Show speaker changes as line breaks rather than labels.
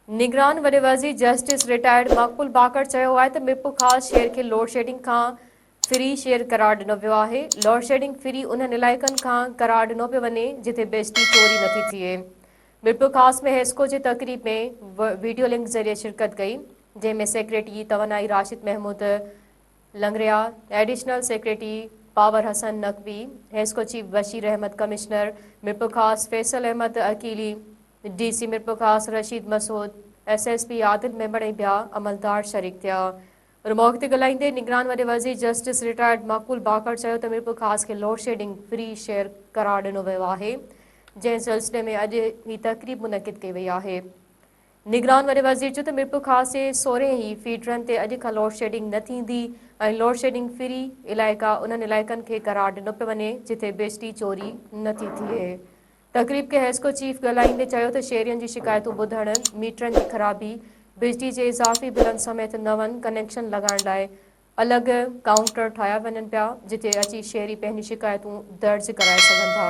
निगरान वॾे वज़ीर जस्टिस रिटायर्ड मक़बूल बाकर चयो आहे त मिरपुर ख़ासि शहर खे लोड शेडिंग खां फ्री शहर करार ॾिनो वियो आहे। लोड शेडिंग फ्री उन्हनि इलाइक़नि खां करार ॾिनो पियो वञे जिथे बिजली चोरी नथी थिए। मिरपुर ख़ासि में हेस्को जी तक़रीब में वीडियो लिंक ज़रिए शिरकत कई, जंहिंमें सेक्रेटरी तवनाई Rashid Mahmood Langaria, additional secretary power Hasan Naqvi, HESCO chief Bashir Ahmed, commissioner Mirpur Khas Faisal Ahmad अकीली, DC Mirpur ख़ासि रशीद मसूद, SSP आदिल मेमण ऐं ॿिया अमलदार शरीक थिया। मौक़े ते ॻाल्हाईंदे निगरान वॾे वज़ीर जस्टिस रिटायर्ड मक़बूल बाकर चयो त मिरपुर ख़ासि खे लोड शेडिंग फ्री शेयर करार ॾिनो वियो आहे, जंहिं सिलसिले में अॼु ही तक़रीब मुनक़िद कई वई आहे। निगरान वॾे वज़ीर चयो त मिरपुर ख़ासि जे 16 ई फीडरनि ते अॼु खां लोड शेडिंग न थींदी ऐं लोड शेडिंग फ्री इलाइक़ा उन्हनि इलाइक़नि खे करार ॾिनो पियो वञे जिथे बिजली चोरी नथी थिए। तक़रीब खे हेस्को चीफ ॻाल्हाईंदे चयो त शहरियुनि जी शिकायतूं ॿुधण, मीटरनि जी ख़राबी, बिजली जे इज़ाफ़ी बिलनि समेत नवनि कनेक्शन लॻाइण लाइ अलॻि काउंटर ठाहिया वञनि पिया जिथे अची शहरी पंहिंजी शिकायतूं दर्ज कराए सघनि था।